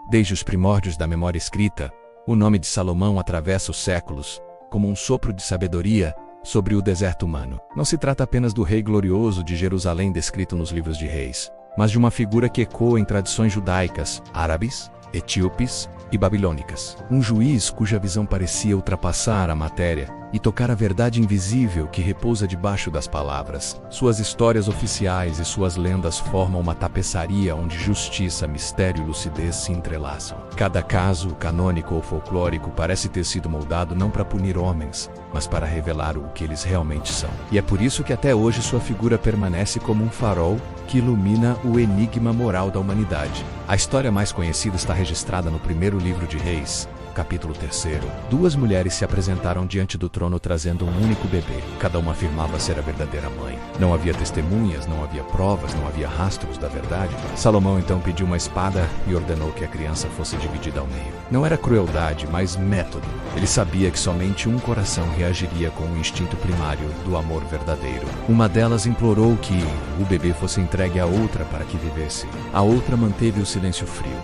Desde os primórdios da memória escrita, o nome de Salomão atravessa os séculos, como um sopro de sabedoria sobre o deserto humano. Não se trata apenas do rei glorioso de Jerusalém descrito nos livros de Reis, mas de uma figura que ecoa em tradições judaicas, árabes, etíopes e babilônicas. Um juiz cuja visão parecia ultrapassar a matéria e tocar a verdade invisível que repousa debaixo das palavras. Suas histórias oficiais e suas lendas formam uma tapeçaria onde justiça, mistério e lucidez se entrelaçam. Cada caso, canônico ou folclórico, parece ter sido moldado não para punir homens, mas para revelar o que eles realmente são. E é por isso que até hoje sua figura permanece como um farol que ilumina o enigma moral da humanidade. A história mais conhecida está registrada no primeiro livro de Reis, capítulo 3. Duas mulheres se apresentaram diante do trono trazendo um único bebê. Cada uma afirmava ser a verdadeira mãe. Não havia testemunhas, não havia provas, não havia rastros da verdade. Salomão então pediu uma espada e ordenou que a criança fosse dividida ao meio. Não era crueldade, mas método. Ele sabia que somente um coração reagiria com o instinto primário do amor verdadeiro. Uma delas implorou que o bebê fosse entregue à outra para que vivesse. A outra manteve o silêncio frio.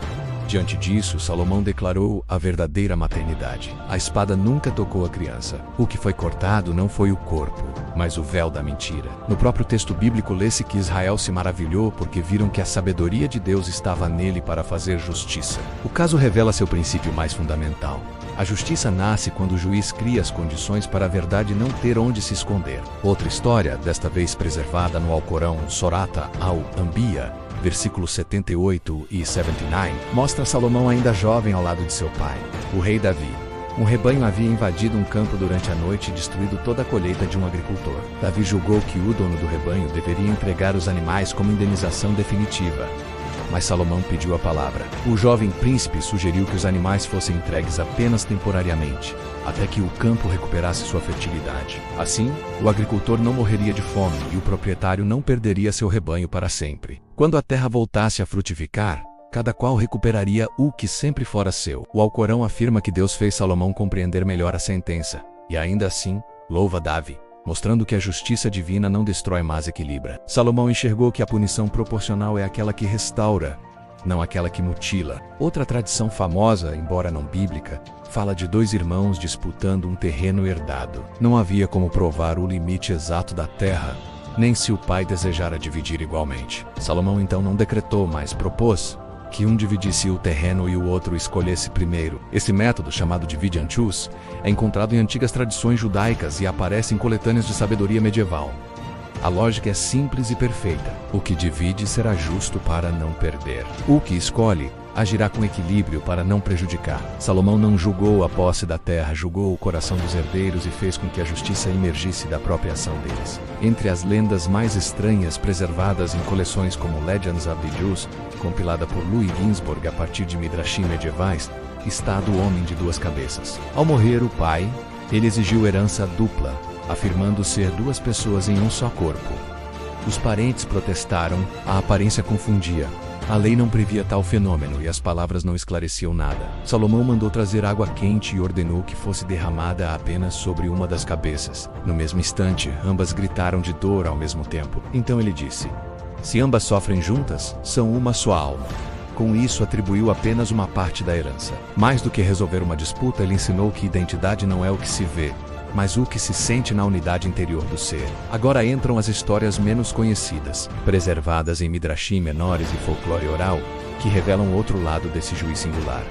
Diante disso, Salomão declarou a verdadeira maternidade. A espada nunca tocou a criança. O que foi cortado não foi o corpo, mas o véu da mentira. No próprio texto bíblico lê-se que Israel se maravilhou porque viram que a sabedoria de Deus estava nele para fazer justiça. O caso revela seu princípio mais fundamental. A justiça nasce quando o juiz cria as condições para a verdade não ter onde se esconder. Outra história, desta vez preservada no Alcorão Sorata al-Anbiya, versículos 78 e 79, mostra Salomão ainda jovem ao lado de seu pai, o rei Davi. Um rebanho havia invadido um campo durante a noite e destruído toda a colheita de um agricultor. Davi julgou que o dono do rebanho deveria entregar os animais como indenização definitiva. Mas Salomão pediu a palavra. O jovem príncipe sugeriu que os animais fossem entregues apenas temporariamente, até que o campo recuperasse sua fertilidade. Assim, o agricultor não morreria de fome e o proprietário não perderia seu rebanho para sempre. Quando a terra voltasse a frutificar, cada qual recuperaria o que sempre fora seu. O Alcorão afirma que Deus fez Salomão compreender melhor a sentença, e ainda assim, louva Davi, mostrando que a justiça divina não destrói, mas equilibra. Salomão enxergou que a punição proporcional é aquela que restaura, não aquela que mutila. Outra tradição famosa, embora não bíblica, fala de dois irmãos disputando um terreno herdado. Não havia como provar o limite exato da terra, nem se o pai desejara dividir igualmente. Salomão então não decretou, mas propôs que um dividisse o terreno e o outro escolhesse primeiro. Esse método, chamado divide antius, é encontrado em antigas tradições judaicas e aparece em coletâneas de sabedoria medieval. A lógica é simples e perfeita. O que divide será justo para não perder. O que escolhe agirá com equilíbrio para não prejudicar. Salomão não julgou a posse da terra, julgou o coração dos herdeiros e fez com que a justiça emergisse da própria ação deles. Entre as lendas mais estranhas preservadas em coleções como Legends of the Jews, compilada por Louis Ginsburg a partir de midrashim medievais, está a do homem de duas cabeças. Ao morrer o pai, ele exigiu herança dupla, afirmando ser duas pessoas em um só corpo. Os parentes protestaram, a aparência confundia. A lei não previa tal fenômeno e as palavras não esclareciam nada. Salomão mandou trazer água quente e ordenou que fosse derramada apenas sobre uma das cabeças. No mesmo instante, ambas gritaram de dor ao mesmo tempo. Então ele disse: se ambas sofrem juntas, são uma só alma. Com isso, atribuiu apenas uma parte da herança. Mais do que resolver uma disputa, ele ensinou que identidade não é o que se vê, mas o que se sente na unidade interior do ser. Agora entram as histórias menos conhecidas, preservadas em midrashim menores e folclore oral, que revelam outro lado desse juiz singular.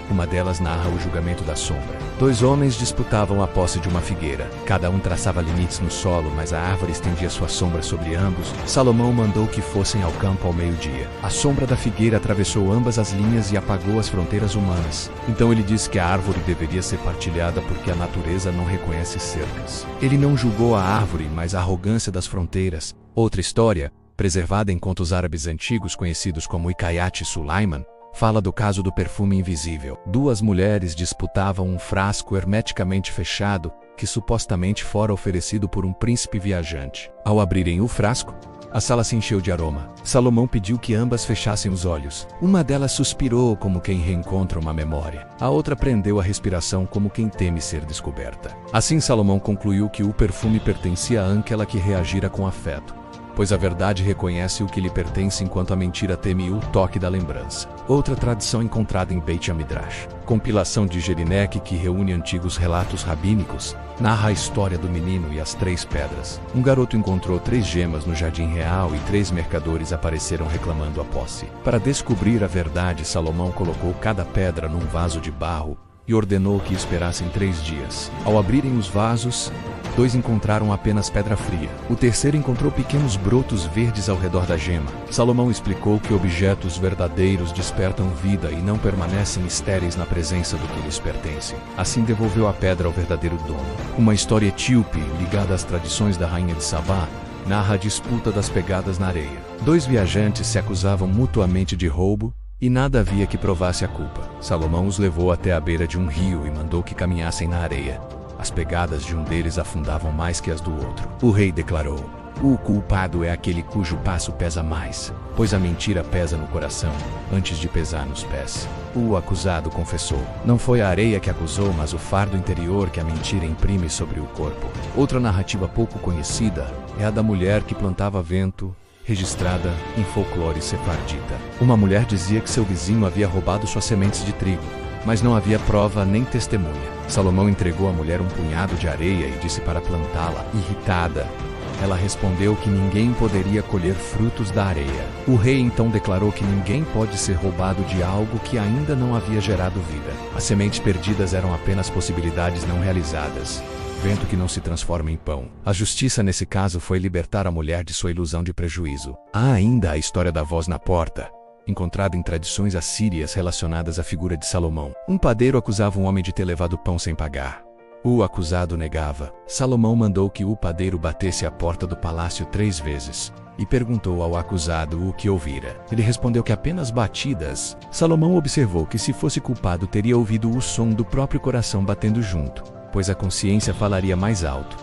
Uma delas narra o julgamento da sombra. Dois homens disputavam a posse de uma figueira. Cada um traçava limites no solo, mas a árvore estendia sua sombra sobre ambos. Salomão mandou que fossem ao campo ao meio-dia. A sombra da figueira atravessou ambas as linhas e apagou as fronteiras humanas. Então ele disse que a árvore deveria ser partilhada porque a natureza não reconhece cercas. Ele não julgou a árvore, mas a arrogância das fronteiras. Outra história, preservada em contos árabes antigos conhecidos como Hikayat Sulaiman, fala do caso do perfume invisível. Duas mulheres disputavam um frasco hermeticamente fechado que supostamente fora oferecido por um príncipe viajante. Ao abrirem o frasco, a sala se encheu de aroma. Salomão pediu que ambas fechassem os olhos. Uma delas suspirou como quem reencontra uma memória. A outra prendeu a respiração como quem teme ser descoberta. Assim Salomão concluiu que o perfume pertencia àquela que reagira com afeto. pois a verdade reconhece o que lhe pertence enquanto a mentira teme o toque da lembrança. Outra tradição encontrada em Beit HaMidrash, compilação de Jelinek que reúne antigos relatos rabínicos, narra a história do menino e as 3 pedras. Um garoto encontrou 3 gemas no jardim real e 3 mercadores apareceram reclamando a posse. Para descobrir a verdade, Salomão colocou cada pedra num vaso de barro e ordenou que esperassem 3 dias. Ao abrirem os vasos, 2 encontraram apenas pedra fria. O terceiro encontrou pequenos brotos verdes ao redor da gema. Salomão explicou que objetos verdadeiros despertam vida e não permanecem estéreis na presença do que lhes pertence. Assim devolveu a pedra ao verdadeiro dono. Uma história etíope, ligada às tradições da rainha de Sabá, narra a disputa das pegadas na areia. 2 viajantes se acusavam mutuamente de roubo, e nada havia que provasse a culpa. Salomão os levou até a beira de um rio e mandou que caminhassem na areia. As pegadas de um deles afundavam mais que as do outro. O rei declarou: o culpado é aquele cujo passo pesa mais, pois a mentira pesa no coração, antes de pesar nos pés. O acusado confessou: não foi a areia que acusou, mas o fardo interior que a mentira imprime sobre o corpo. Outra narrativa pouco conhecida é a da mulher que plantava vento, registrada em folclore sefardita. Uma mulher dizia que seu vizinho havia roubado suas sementes de trigo, mas não havia prova nem testemunha. Salomão entregou à mulher um punhado de areia e disse para plantá-la. Irritada, ela respondeu que ninguém poderia colher frutos da areia. O rei então declarou que ninguém pode ser roubado de algo que ainda não havia gerado vida. As sementes perdidas eram apenas possibilidades não realizadas, vento que não se transforma em pão. A justiça nesse caso foi libertar a mulher de sua ilusão de prejuízo. Há ainda a história da voz na porta, encontrada em tradições assírias relacionadas à figura de Salomão. Um padeiro acusava um homem de ter levado pão sem pagar. O acusado negava. Salomão mandou que o padeiro batesse a porta do palácio 3 vezes e perguntou ao acusado o que ouvira. Ele respondeu que apenas batidas. Salomão observou que se fosse culpado teria ouvido o som do próprio coração batendo junto, pois a consciência falaria mais alto.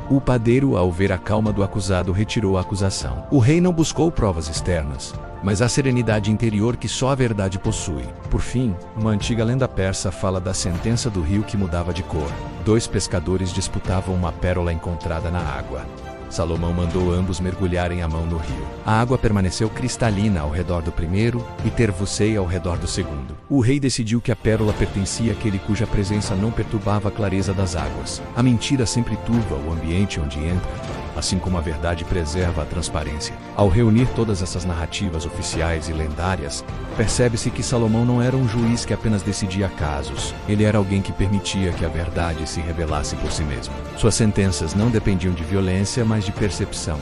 O padeiro, ao ver a calma do acusado, retirou a acusação. O rei não buscou provas externas, mas a serenidade interior que só a verdade possui. Por fim, uma antiga lenda persa fala da sentença do rio que mudava de cor. 2 pescadores disputavam uma pérola encontrada na água. Salomão mandou ambos mergulharem a mão no rio. A água permaneceu cristalina ao redor do primeiro e tervuceia ao redor do segundo. O rei decidiu que a pérola pertencia àquele cuja presença não perturbava a clareza das águas. A mentira sempre turva o ambiente onde entra, assim como a verdade preserva a transparência. Ao reunir todas essas narrativas oficiais e lendárias, percebe-se que Salomão não era um juiz que apenas decidia casos. Ele era alguém que permitia que a verdade se revelasse por si mesmo. Suas sentenças não dependiam de violência, mas de percepção.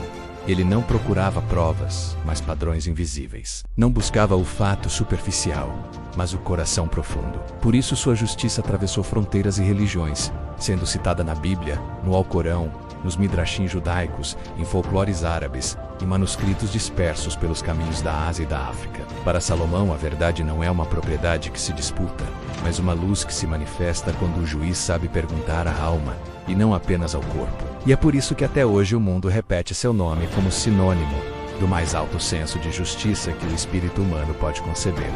Ele não procurava provas, mas padrões invisíveis. Não buscava o fato superficial, mas o coração profundo. Por isso sua justiça atravessou fronteiras e religiões, sendo citada na Bíblia, no Alcorão, nos midrashim judaicos, em folclores árabes e manuscritos dispersos pelos caminhos da Ásia e da África. Para Salomão, a verdade não é uma propriedade que se disputa, mas uma luz que se manifesta quando o juiz sabe perguntar à alma, e não apenas ao corpo. E é por isso que até hoje o mundo repete seu nome como sinônimo do mais alto senso de justiça que o espírito humano pode conceber.